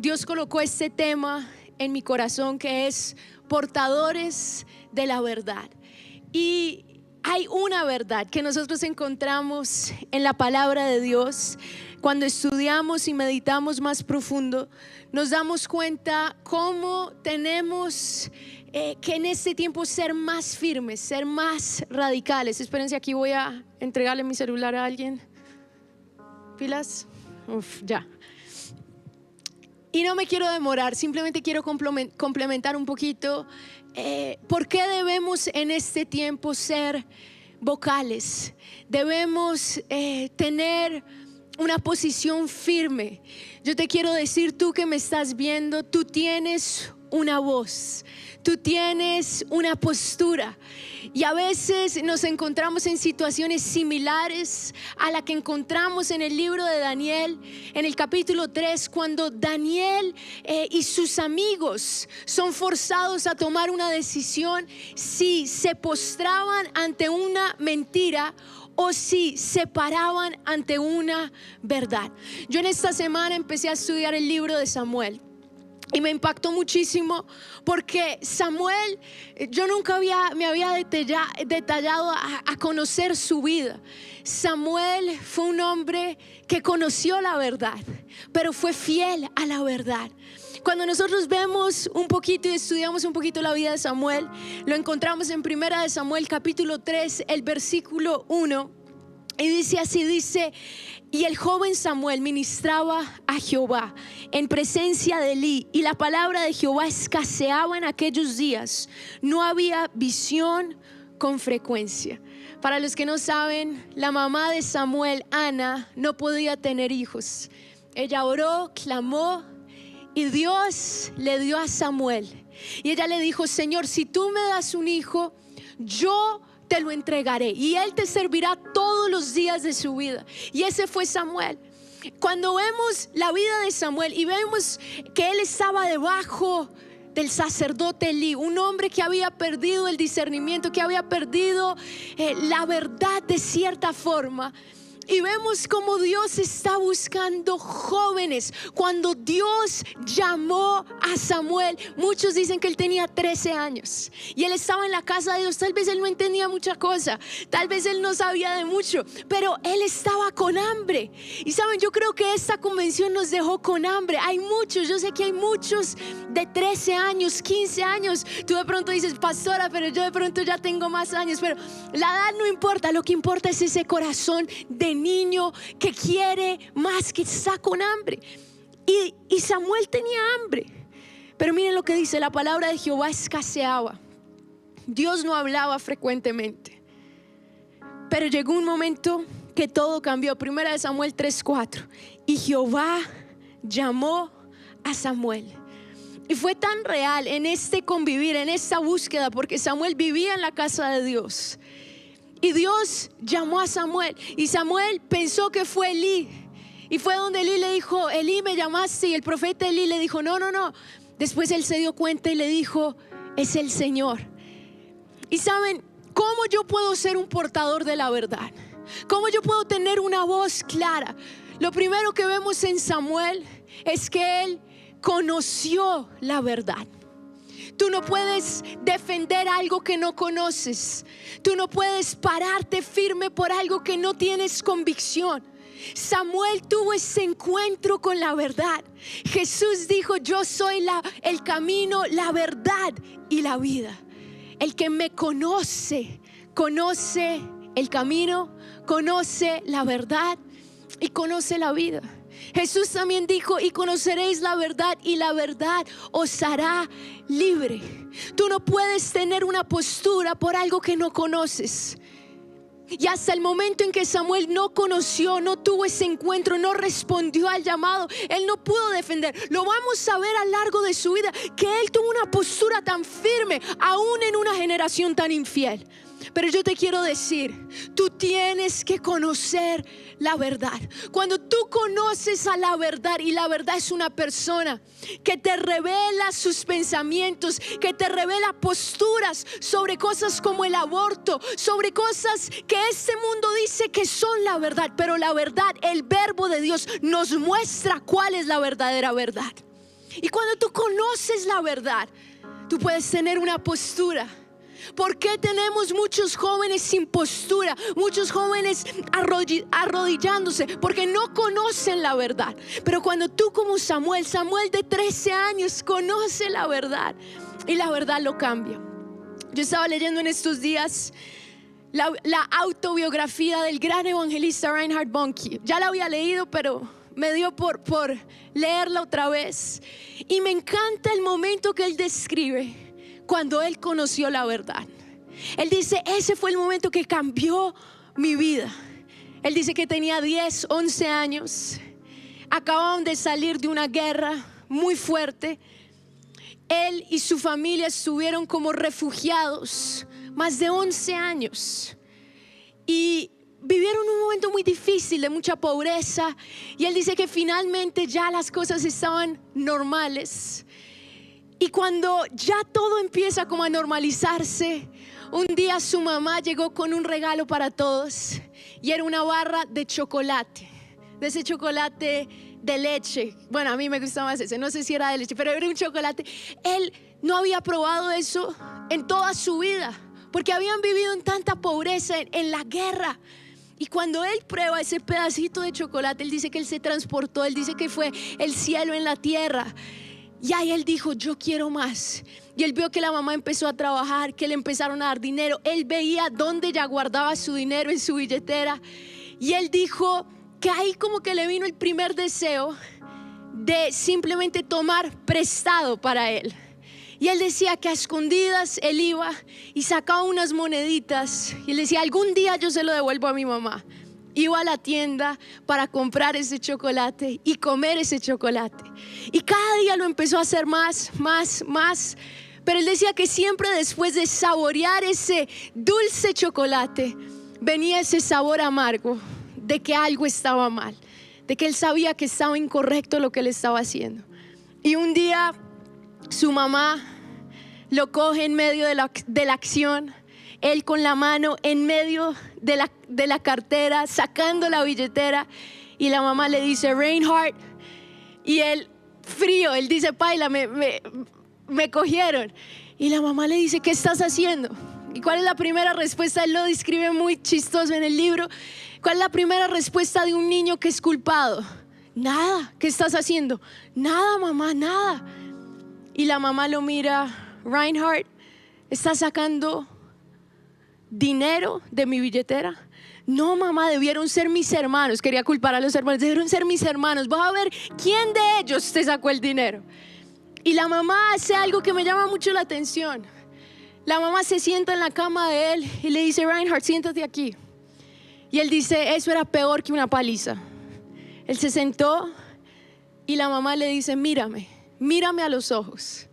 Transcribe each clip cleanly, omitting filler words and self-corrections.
Dios colocó este tema en mi corazón, que es portadores de la verdad. Y hay una verdad que nosotros encontramos en la palabra de Dios. Cuando estudiamos y meditamos más profundo, nos damos cuenta cómo tenemos que en este tiempo ser más firmes, ser más radicales. Espérense, aquí voy a entregarle mi celular a alguien. ¿Pilas? Ya. Y no me quiero demorar, simplemente quiero complementar un poquito por qué debemos en este tiempo ser vocales. Debemos tener una posición firme. Yo te quiero decir, tú que me estás viendo, tú tienes una voz, tú tienes una postura. Y a veces nos encontramos en situaciones similares a la que encontramos en el libro de Daniel, en el capítulo 3, cuando Daniel y sus amigos son forzados a tomar una decisión, si se postraban ante una mentira o si se paraban ante una verdad. Yo en esta semana empecé a estudiar el libro de Samuel. Y me impactó muchísimo porque Samuel, yo nunca me había detallado a conocer su vida. Samuel fue un hombre que conoció la verdad, pero fue fiel a la verdad. Cuando nosotros vemos un poquito y estudiamos un poquito la vida de Samuel, lo encontramos en 1 de Samuel capítulo 3, el versículo 1. Y dice así, y el joven Samuel ministraba a Jehová en presencia de Elí, y la palabra de Jehová escaseaba en aquellos días. No había visión con frecuencia. Para los que no saben, la mamá de Samuel, Ana, no podía tener hijos. Ella oró, clamó, y Dios le dio a Samuel. Y ella le dijo, Señor, si tú me das un hijo, yo te lo entregaré y él te servirá todos los días de su vida. Y ese fue Samuel. Cuando vemos la vida de Samuel y vemos que él estaba debajo del sacerdote Elí, un hombre que había perdido el discernimiento, que había perdido la verdad de cierta forma. Y vemos cómo Dios está buscando jóvenes. Cuando Dios llamó a Samuel, muchos dicen que él tenía 13 años y él estaba en la casa de Dios. Tal vez él no entendía mucha cosa, tal vez él no sabía de mucho, pero él estaba con hambre. Y saben, yo creo que esta convención nos dejó con hambre. Hay muchos, yo sé que hay muchos de 13 años, 15 años. Tú de pronto dices, pastora, pero yo de pronto ya tengo más años. Pero la edad no importa, lo que importa es ese corazón de niño que quiere más, que está con hambre. Y Samuel tenía hambre. Pero miren lo que dice, la palabra de Jehová escaseaba. Dios no hablaba frecuentemente. Pero llegó un momento que todo cambió. 1 de Samuel 3:4. Y Jehová llamó a Samuel. Y fue tan real en este convivir, en esta búsqueda, porque Samuel vivía en la casa de Dios. Y Dios llamó a Samuel y Samuel pensó que fue Elí. Y fue donde Elí le dijo, Elí, me llamaste. Y el profeta Elí le dijo, no. Después él se dio cuenta y le dijo, es el Señor. Y saben, ¿cómo yo puedo ser un portador de la verdad? ¿Cómo yo puedo tener una voz clara? Lo primero que vemos en Samuel es que él conoció la verdad. Tú no puedes defender algo que no conoces. Tú no puedes pararte firme por algo que no tienes convicción. Samuel tuvo ese encuentro con la verdad. Jesús dijo, yo soy el camino, la verdad y la vida. El que me conoce, conoce el camino, conoce la verdad y conoce la vida. Jesús también dijo, y conoceréis la verdad y la verdad os hará libre. Tú no puedes tener una postura por algo que no conoces. Y hasta el momento en que Samuel no conoció, no tuvo ese encuentro, no respondió al llamado, él no pudo defender. Lo vamos a ver a lo largo de su vida, que él tuvo una postura tan firme, aún en una generación tan infiel. Pero yo te quiero decir, tú tienes que conocer la verdad. Cuando tú conoces a la verdad, y la verdad es una persona que te revela sus pensamientos, que te revela posturas sobre cosas como el aborto, sobre cosas que este mundo dice que son la verdad. Pero la verdad, el verbo de Dios nos muestra cuál es la verdadera verdad. Y cuando tú conoces la verdad, tú puedes tener una postura. ¿Por qué tenemos muchos jóvenes sin postura? Muchos jóvenes arrodillándose porque no conocen la verdad. Pero cuando tú como Samuel de 13 años conoce la verdad y la verdad lo cambia. Yo estaba leyendo en estos días la autobiografía del gran evangelista Reinhard Bonnke. Ya la había leído, pero me dio por leerla otra vez. Y me encanta el momento que él describe cuando él conoció la verdad. Él dice, ese fue el momento que cambió mi vida. Él dice que tenía 10, 11 años. Acababan de salir de una guerra muy fuerte. Él y su familia estuvieron como refugiados más de 11 años. Y vivieron un momento muy difícil de mucha pobreza. Y él dice que finalmente ya las cosas estaban normales. Y cuando ya todo empieza como a normalizarse, un día su mamá llegó con un regalo para todos. Y era una barra de chocolate. De ese chocolate de leche. Bueno, a mí me gusta más ese. No sé si era de leche, pero era un chocolate. Él no había probado eso en toda su vida, porque habían vivido en tanta pobreza en la guerra. Y cuando él prueba ese pedacito de chocolate, él dice que él se transportó. Él dice que fue el cielo en la tierra. Y ahí él dijo, yo quiero más. Y él vio que la mamá empezó a trabajar, que le empezaron a dar dinero. Él veía dónde ella guardaba su dinero en su billetera. Y él dijo que ahí como que le vino el primer deseo de simplemente tomar prestado para él. Y él decía que a escondidas él iba y sacaba unas moneditas. Y él decía, algún día yo se lo devuelvo a mi mamá. Iba a la tienda para comprar ese chocolate y comer ese chocolate. Y cada día lo empezó a hacer más. Pero él decía que siempre después de saborear ese dulce chocolate, venía ese sabor amargo de que algo estaba mal, de que él sabía que estaba incorrecto lo que él estaba haciendo. Y un día su mamá lo coge en medio de la acción. Él con la mano en medio de la cartera, sacando la billetera. Y la mamá le dice, Reinhard. Y él, frío, él dice, paila, me cogieron. Y la mamá le dice, ¿qué estás haciendo? ¿Y cuál es la primera respuesta? Él lo describe muy chistoso en el libro. ¿Cuál es la primera respuesta de un niño que es culpado? Nada. ¿Qué estás haciendo? Nada, mamá, nada. Y la mamá lo mira, Reinhard, ¿estás sacando dinero de mi billetera? No, mamá, debieron ser mis hermanos. Quería culpar a los hermanos. Debieron ser mis hermanos. Vas a ver quién de ellos te sacó el dinero. Y la mamá hace algo que me llama mucho la atención. La mamá se sienta en la cama de él y le dice, Reinhard, siéntate aquí. Y él dice, eso era peor que una paliza. Él se sentó y la mamá le dice, mírame a los ojos.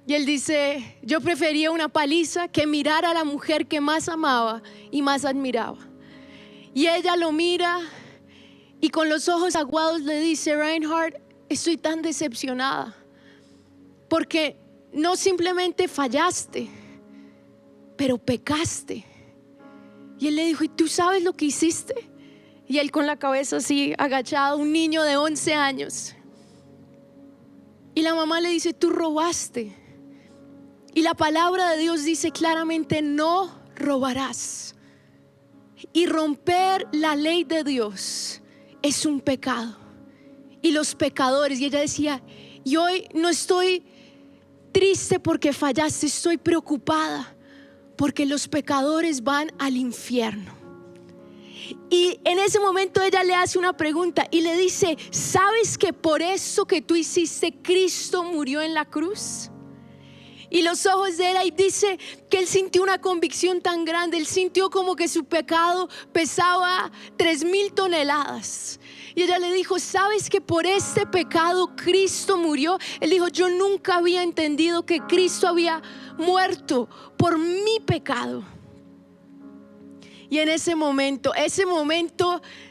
Y él dice, yo prefería una paliza que mirar a la mujer que más amaba y más admiraba. Y ella lo mira y con los ojos aguados le dice, Reinhard, estoy tan decepcionada. Porque no simplemente fallaste, pero pecaste. Y él le dijo, ¿y tú sabes lo que hiciste? Y él con la cabeza así agachado, un niño de 11 años. Y la mamá le dice, tú robaste. Y la palabra de Dios dice claramente, no robarás. Y romper la ley de Dios es un pecado. Y los pecadores, y ella decía, y hoy no estoy triste porque fallaste, estoy preocupada porque los pecadores van al infierno. Y en ese momento ella le hace una pregunta y le dice, ¿sabes que por eso que tú hiciste Cristo murió en la cruz? Y los ojos de él, ahí dice que él sintió una convicción tan grande. Él sintió como que su pecado pesaba 3,000 toneladas. Y ella le dijo, ¿sabes que por este pecado Cristo murió? Él dijo, yo nunca había entendido que Cristo había muerto por mi pecado. Y en ese momento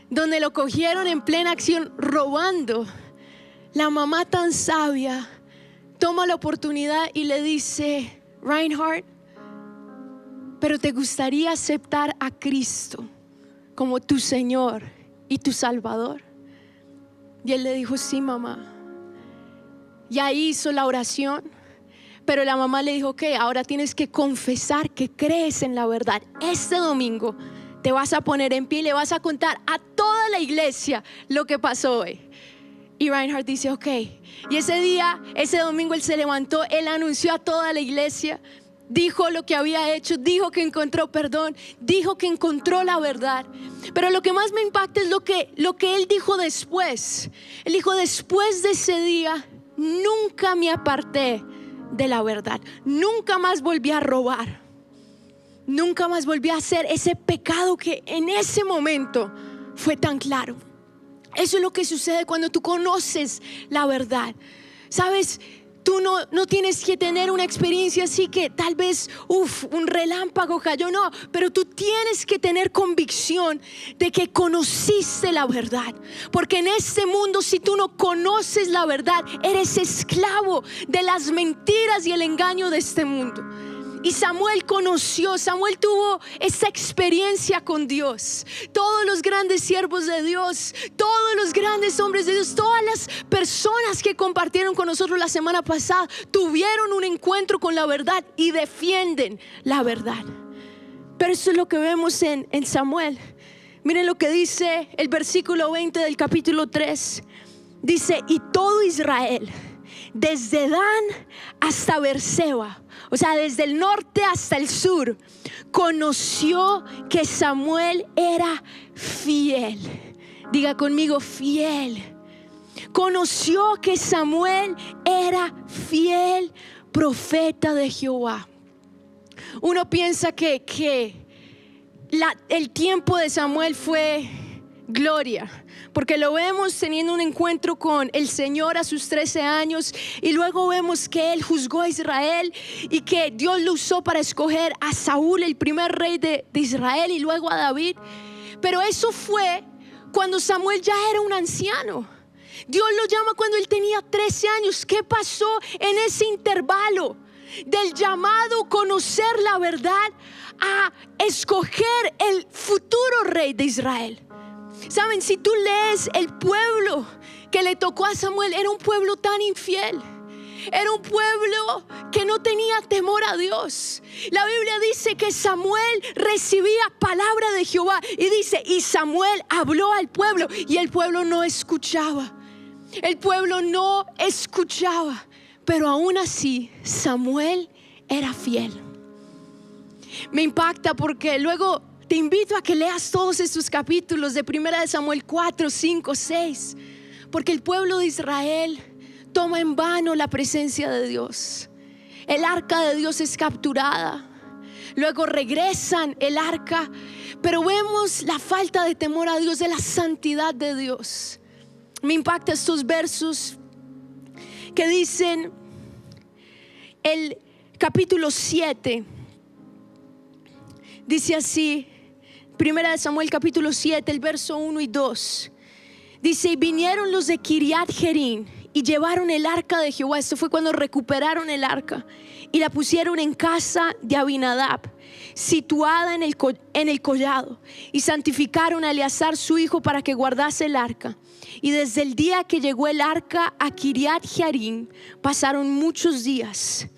donde lo cogieron en plena acción robando, la mamá tan sabia toma la oportunidad y le dice, Reinhard, pero ¿te gustaría aceptar a Cristo como tu Señor y tu Salvador? Y él le dijo, sí, mamá. Y ahí hizo la oración. Pero la mamá le dijo: ok, ahora tienes que confesar que crees en la verdad. Este domingo te vas a poner en pie y le vas a contar a toda la iglesia lo que pasó hoy. Y Reinhard dice: ok. Y ese día, ese domingo, él se levantó, él anunció a toda la iglesia, dijo lo que había hecho, dijo que encontró perdón, dijo que encontró la verdad. Pero lo que más me impacta es lo que él dijo después. Él dijo: después de ese día nunca me aparté de la verdad, nunca más volví a robar, nunca más volví a hacer ese pecado que en ese momento fue tan claro. Eso es lo que sucede cuando tú conoces la verdad. ¿Sabes? Tú no tienes que tener una experiencia así que tal vez un relámpago cayó, no, pero tú tienes que tener convicción de que conociste la verdad. Porque en este mundo, si tú no conoces la verdad, eres esclavo de las mentiras y el engaño de este mundo. Y Samuel tuvo esa experiencia con Dios. Todos los grandes siervos de Dios, todos los grandes hombres de Dios, todas las personas que compartieron con nosotros la semana pasada, tuvieron un encuentro con la verdad y defienden la verdad. Pero eso es lo que vemos en Samuel. Miren lo que dice el versículo 20 del capítulo 3. Dice: y todo Israel, desde Dan hasta Beerseba, o sea, desde el norte hasta el sur, conoció que Samuel era fiel. Diga conmigo: fiel. Conoció que Samuel era fiel profeta de Jehová. Uno piensa que el tiempo de Samuel fue gloria, porque lo vemos teniendo un encuentro con el Señor a sus 13 años, y luego vemos que él juzgó a Israel y que Dios lo usó para escoger a Saúl, el primer rey de Israel, y luego a David. Pero eso fue cuando Samuel ya era un anciano. Dios lo llama cuando él tenía 13 años. ¿Qué pasó en ese intervalo del llamado conocer la verdad a escoger el futuro rey de Israel? Saben, si tú lees el pueblo que le tocó a Samuel, era un pueblo tan infiel. Era un pueblo que no tenía temor a Dios. La Biblia dice que Samuel recibía palabra de Jehová, y dice: y Samuel habló al pueblo, y el pueblo no escuchaba. El pueblo no escuchaba. Pero aún así Samuel era fiel. Me impacta porque luego te invito a que leas todos estos capítulos de 1 de Samuel 4, 5, 6. Porque el pueblo de Israel toma en vano la presencia de Dios. El arca de Dios es capturada. Luego regresan el arca, pero vemos la falta de temor a Dios, de la santidad de Dios. Me impacta estos versos que dicen, el capítulo 7 dice así, 1 de Samuel capítulo 7, el verso 1 y 2. Dice: y vinieron los de Kiriat Jearim y llevaron el arca de Jehová. Esto fue cuando recuperaron el arca, y la pusieron en casa de Abinadab, situada en el collado, y santificaron a Eleazar su hijo para que guardase el arca. Y desde el día que llegó el arca a Kiriat Jearim pasaron muchos días,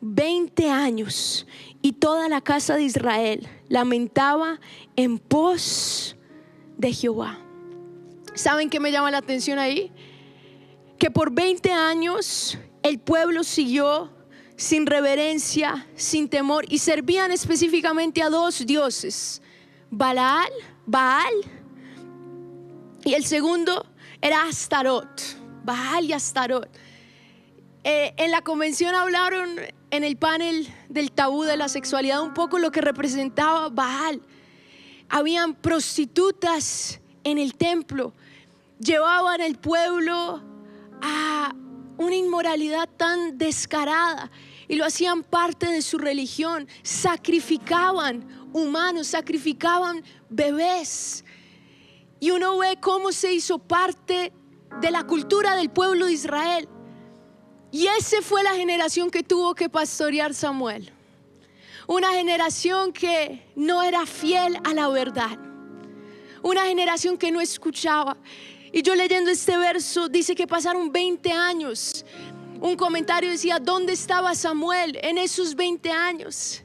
20 años, y toda la casa de Israel lamentaba en pos de Jehová. ¿Saben qué me llama la atención ahí? Que por 20 años el pueblo siguió sin reverencia, sin temor, y servían específicamente a dos dioses: Baal, y el segundo era Astarot. Baal y Astarot. En la convención hablaron en el panel del tabú de la sexualidad un poco lo que representaba Baal. Habían prostitutas en el templo, llevaban al pueblo a una inmoralidad tan descarada y lo hacían parte de su religión. Sacrificaban humanos, sacrificaban bebés, y uno ve cómo se hizo parte de la cultura del pueblo de Israel. Y esa fue la generación que tuvo que pastorear Samuel. Una generación que no era fiel a la verdad. Una generación que no escuchaba. Y yo leyendo este verso dice que pasaron 20 años. Un comentario decía: ¿dónde estaba Samuel en esos 20 años?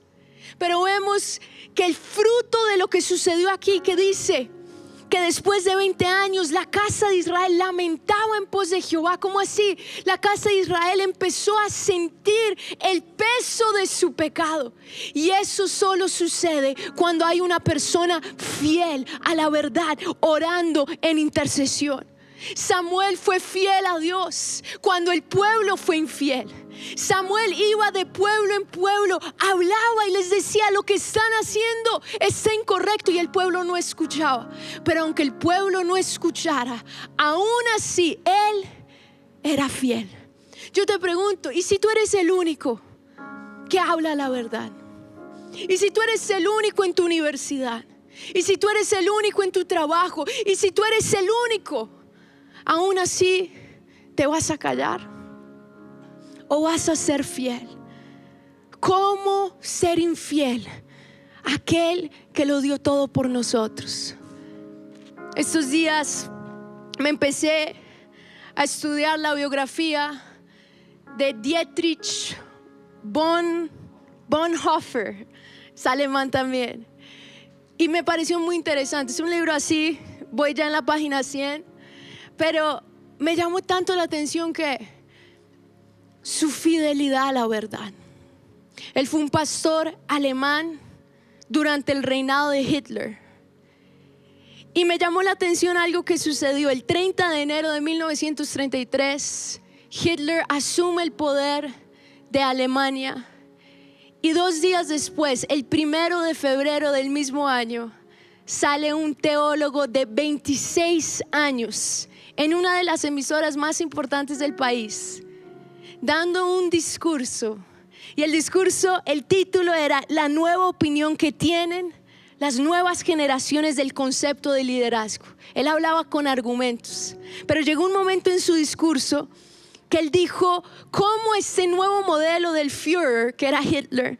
Pero vemos que el fruto de lo que sucedió aquí, que dice que después de 20 años la casa de Israel lamentaba en pos de Jehová. ¿Cómo así? La casa de Israel empezó a sentir el peso de su pecado. Y eso solo sucede cuando hay una persona fiel a la verdad, orando en intercesión. Samuel fue fiel a Dios cuando el pueblo fue infiel. Samuel iba de pueblo en pueblo, hablaba y les decía: lo que están haciendo está incorrecto, y el pueblo no escuchaba. Pero aunque el pueblo no escuchara, aún así él era fiel. Yo te pregunto, ¿y si tú eres el único que habla la verdad? ¿Y si tú eres el único en tu universidad? ¿Y si tú eres el único en tu trabajo? ¿Y si tú eres el único, aún así te vas a callar? ¿O vas a ser fiel? ¿Cómo ser infiel a aquel que lo dio todo por nosotros? Estos días me empecé a estudiar la biografía de Dietrich Bonhoeffer, es alemán también, y me pareció muy interesante. Es un libro así, voy ya en la página 100, pero me llamó tanto la atención que su fidelidad a la verdad. Él fue un pastor alemán durante el reinado de Hitler. Y me llamó la atención algo que sucedió el 30 de enero de 1933. Hitler asume el poder de Alemania. Y 2 días después, el 1 de febrero del mismo año, sale un teólogo de 26 años en una de las emisoras más importantes del país, dando un discurso. Y el título era: la nueva opinión que tienen las nuevas generaciones del concepto de liderazgo. Él hablaba con argumentos, pero llegó un momento en su discurso que él dijo cómo este nuevo modelo del Führer, que era Hitler,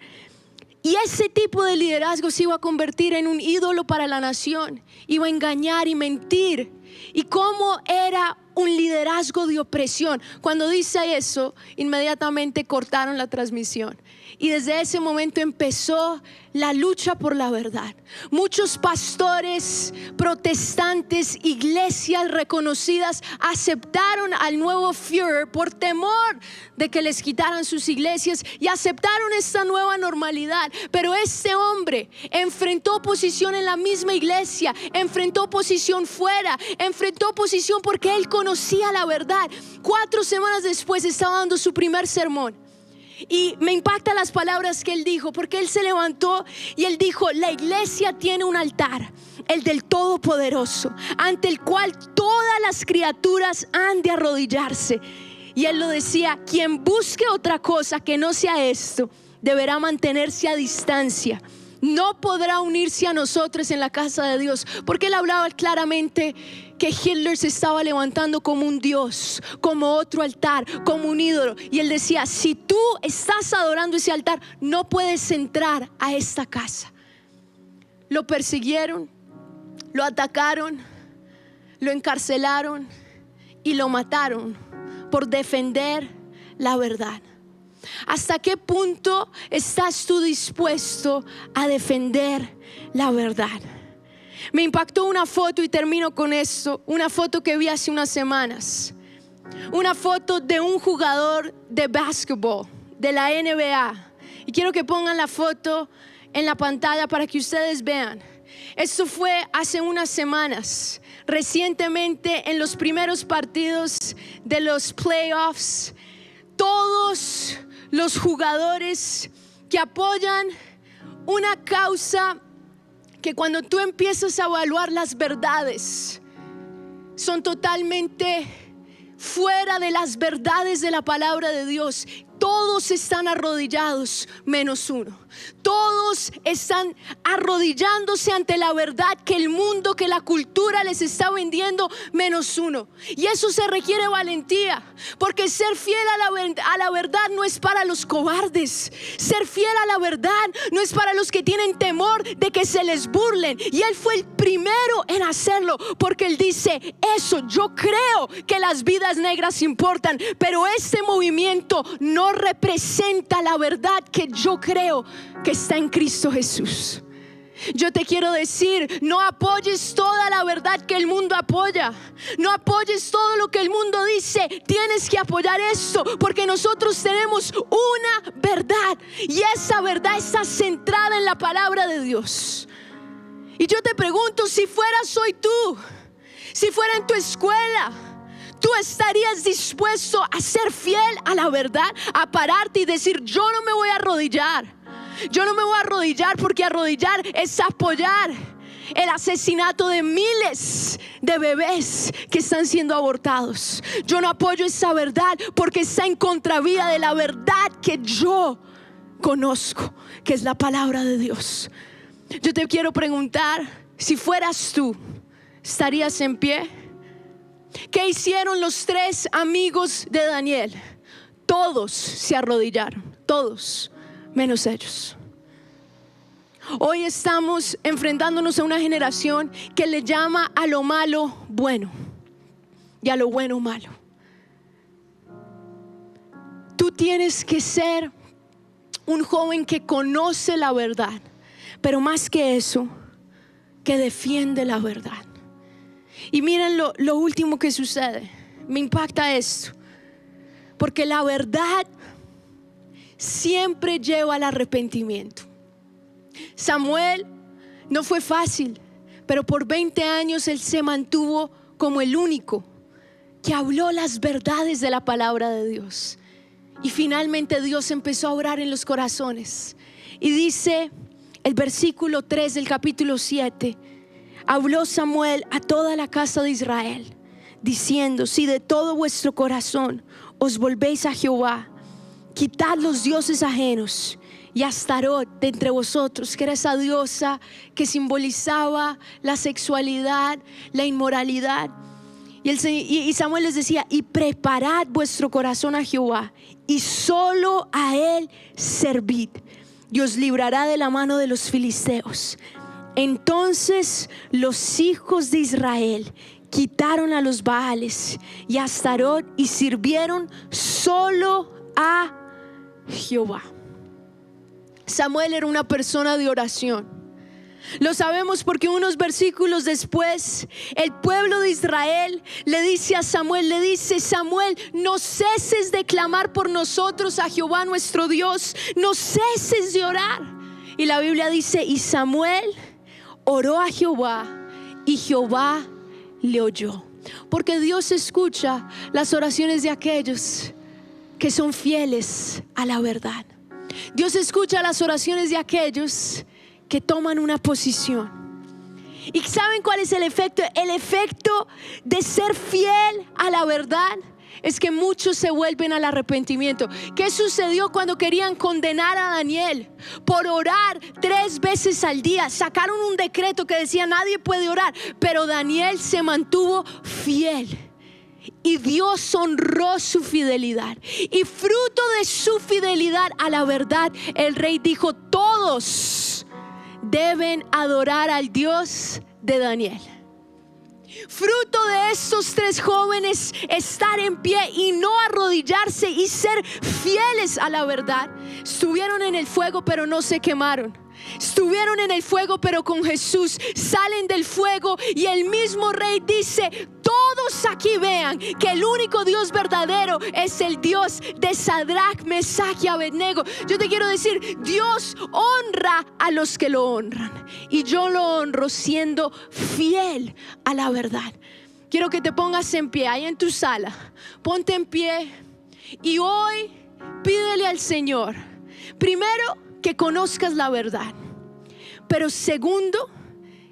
y ese tipo de liderazgo se iba a convertir en un ídolo para la nación, iba a engañar y mentir, y cómo era un liderazgo de opresión. Cuando dice eso, inmediatamente cortaron la transmisión. Y desde ese momento empezó la lucha por la verdad. Muchos pastores, protestantes, iglesias reconocidas aceptaron al nuevo Führer por temor de que les quitaran sus iglesias, y aceptaron esta nueva normalidad. Pero este hombre enfrentó oposición en la misma iglesia, enfrentó oposición fuera, enfrentó oposición porque él conocía la verdad. 4 semanas después estaba dando su primer sermón. Y me impactan las palabras que él dijo, porque él se levantó y él dijo: la iglesia tiene un altar, el del Todopoderoso, ante el cual todas las criaturas han de arrodillarse. Y él lo decía: quien busque otra cosa que no sea esto, deberá mantenerse a distancia. No podrá unirse a nosotros en la casa de Dios. Porque él hablaba claramente que Hitler se estaba levantando como un Dios, como otro altar, como un ídolo. Y él decía: si tú estás adorando ese altar, no puedes entrar a esta casa. Lo persiguieron, lo atacaron, lo encarcelaron y lo mataron por defender la verdad. ¿Hasta qué punto estás tú dispuesto a defender la verdad? Me impactó una foto, y termino con esto, una foto que vi hace unas semanas. Una foto de un jugador de básquetbol de la NBA. Y quiero que pongan la foto en la pantalla para que ustedes vean. Esto fue hace unas semanas. Recientemente, en los primeros partidos de los playoffs, todos los jugadores que apoyan una causa que, cuando tú empiezas a evaluar las verdades, son totalmente fuera de las verdades de la palabra de Dios. Todos están arrodillados menos uno. Todos están arrodillándose ante la verdad que el mundo, que la cultura les está vendiendo, menos uno. Y eso se requiere valentía, porque ser fiel a la verdad no es para los cobardes. Ser fiel a la verdad no es para los que tienen temor de que se les burlen. Y él fue el primero en hacerlo, porque él dice: eso, yo creo que las vidas vidas negras importan, pero este movimiento no representa la verdad que yo creo que está en Cristo Jesús. Yo te quiero decir, no apoyes toda la verdad que el mundo apoya. No apoyes todo lo que el mundo dice. Tienes que apoyar esto, porque nosotros tenemos una verdad, y esa verdad está centrada en la palabra de Dios. Y yo te pregunto, si fueras hoy tú, si fuera en tu escuela, ¿tú estarías dispuesto a ser fiel a la verdad? A pararte y decir, yo no me voy a arrodillar. Yo no me voy a arrodillar, porque arrodillar es apoyar el asesinato de miles de bebés que están siendo abortados. Yo no apoyo esa verdad porque está en contravía de la verdad que yo conozco, que es la palabra de Dios. Yo te quiero preguntar, si fueras tú, ¿estarías en pie? ¿Qué hicieron los 3 amigos de Daniel? Todos se arrodillaron, todos, menos ellos. Hoy estamos enfrentándonos a una generación que le llama a lo malo bueno y a lo bueno malo. Tú tienes que ser un joven que conoce la verdad, pero más que eso, que defiende la verdad. Y miren lo último que sucede. Me impacta esto, porque la verdad siempre lleva al arrepentimiento. Samuel no fue fácil, pero por 20 años él se mantuvo como el único que habló las verdades de la palabra de Dios. Y finalmente Dios empezó a obrar en los corazones. Y dice el versículo 3 del capítulo 7: habló Samuel a toda la casa de Israel, diciendo: si de todo vuestro corazón os volvéis a Jehová, quitad los dioses ajenos y Astarot de entre vosotros, que era esa diosa que simbolizaba la sexualidad, la inmoralidad. Y Samuel les decía: y preparad vuestro corazón a Jehová, y solo a él servid, y os librará de la mano de los filisteos. Entonces los hijos de Israel quitaron a los Baales y a Astarot y sirvieron solo a Jehová. Samuel era una persona de oración. Lo sabemos porque unos versículos después el pueblo de Israel le dice a Samuel, le dice: Samuel, no ceses de clamar por nosotros a Jehová nuestro Dios, no ceses de orar. Y la Biblia dice: y Samuel oró a Jehová y Jehová le oyó. Porque Dios escucha las oraciones de aquellos que son fieles a la verdad. Dios escucha las oraciones de aquellos que toman una posición. ¿Y saben cuál es el efecto? El efecto de ser fiel a la verdad es que muchos se vuelven al arrepentimiento. ¿Qué sucedió cuando querían condenar a Daniel por orar 3 veces al día? Sacaron un decreto que decía: nadie puede orar, pero Daniel se mantuvo fiel. Y Dios honró su fidelidad. Y fruto de su fidelidad a la verdad, el rey dijo: todos deben adorar al Dios de Daniel. Fruto de estos 3 jóvenes estar en pie y no arrodillarse y ser fieles a la verdad. Estuvieron en el fuego pero no se quemaron. Estuvieron en el fuego pero con Jesús salen del fuego, y el mismo rey dice: todos aquí vean que el único Dios verdadero es el Dios de Sadrach, Mesach y Abednego. Yo te quiero decir, Dios honra a los que lo honran, y yo lo honro siendo fiel a la verdad. Quiero que te pongas en pie ahí en tu sala. Ponte en pie y hoy pídele al Señor, primero, que conozcas la verdad, pero segundo,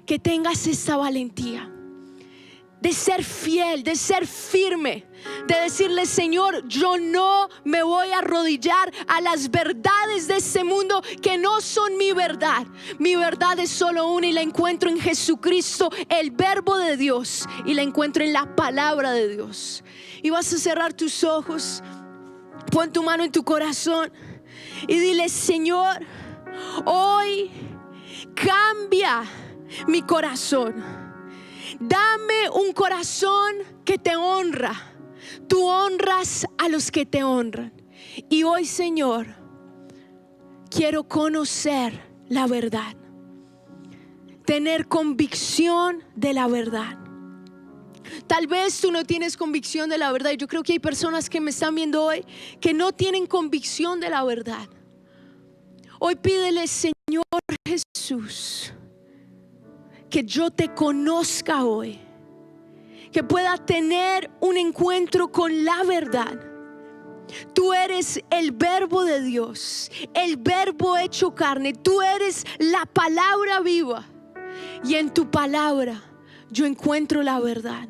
que tengas esta valentía de ser fiel, de ser firme, de decirle: Señor, yo no me voy a arrodillar a las verdades de este mundo que no son mi verdad. Mi verdad es solo una, y la encuentro en Jesucristo, el verbo de Dios, y la encuentro en la palabra de Dios. Y vas a cerrar tus ojos, pon tu mano en tu corazón y dile: Señor, hoy cambia mi corazón. Dame un corazón que te honra. Tú honras a los que te honran. Y hoy, Señor, quiero conocer la verdad, tener convicción de la verdad. Tal vez tú no tienes convicción de la verdad. Yo creo que hay personas que me están viendo hoy que no tienen convicción de la verdad. Hoy pídele, Señor Jesús, que yo te conozca hoy, que pueda tener un encuentro con la verdad. Tú eres el verbo de Dios, el verbo hecho carne. Tú eres la palabra viva. Y en tu palabra yo encuentro la verdad.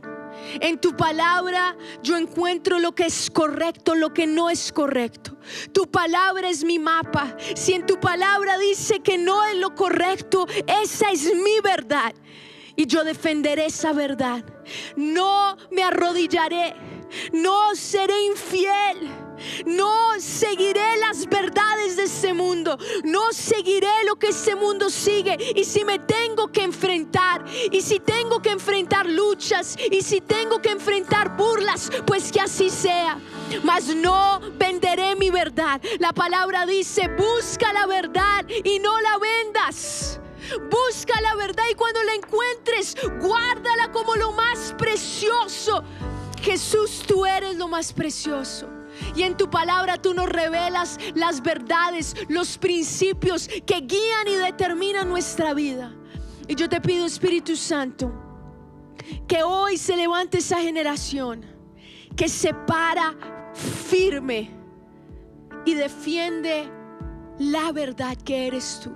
En tu palabra yo encuentro lo que es correcto, lo que no es correcto. Tu palabra es mi mapa. Si en tu palabra dice que no es lo correcto, esa es mi verdad. Y yo defenderé esa verdad. No me arrodillaré. No seré infiel. No seguiré las verdades de este mundo. No seguiré lo que este mundo sigue. Y si me tengo que enfrentar, y si tengo que enfrentar luchas, y si tengo que enfrentar burlas, pues que así sea. Mas no venderé mi verdad. La palabra dice: busca la verdad y no la vendas. Busca la verdad y cuando la encuentres, guárdala como lo más precioso. Jesús, tú eres lo más precioso. Y en tu palabra tú nos revelas las verdades, los principios que guían y determinan nuestra vida. Y yo te pido, Espíritu Santo, que hoy se levante esa generación que se para firme y defiende la verdad que eres tú.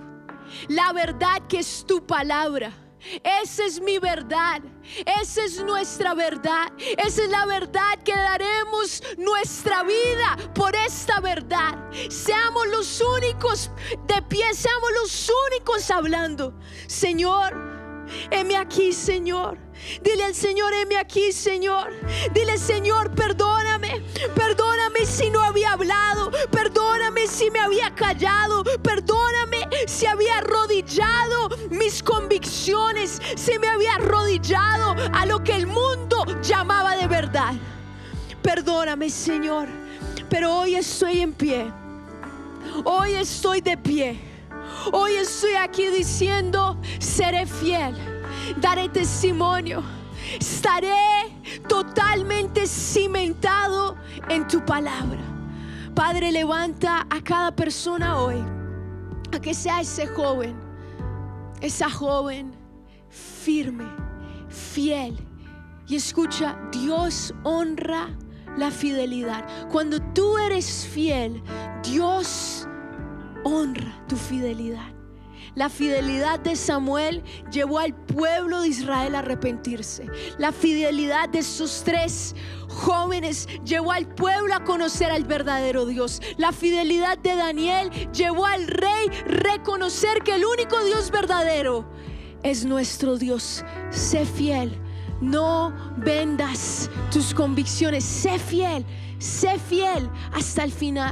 La verdad que es tu palabra. Esa es mi verdad. Esa es nuestra verdad. Esa es la verdad que daremos nuestra vida por esta verdad. Seamos los únicos de pie, seamos los únicos hablando. Señor, heme aquí, Señor. Dile al Señor: heme aquí, Señor. Dile: Señor, perdóname. Perdóname si no había hablado. Perdóname si me había callado. Perdóname si había arrodillado mis convicciones, si me había arrodillado a lo que el mundo llamaba de verdad. Perdóname, Señor. Pero hoy estoy en pie. Hoy estoy de pie. Hoy estoy aquí diciendo: seré fiel. Daré testimonio. Estaré totalmente cimentado en tu palabra. Padre, levanta a cada persona hoy, a que sea ese joven, esa joven firme, fiel. Y escucha, Dios honra la fidelidad. Cuando tú eres fiel, Dios honra tu fidelidad. La fidelidad de Samuel llevó al pueblo de Israel a arrepentirse. La fidelidad de esos 3 jóvenes llevó al pueblo a conocer al verdadero Dios. La fidelidad de Daniel llevó al rey a reconocer que el único Dios verdadero es nuestro Dios. Sé fiel. No vendas tus convicciones. Sé fiel hasta el final.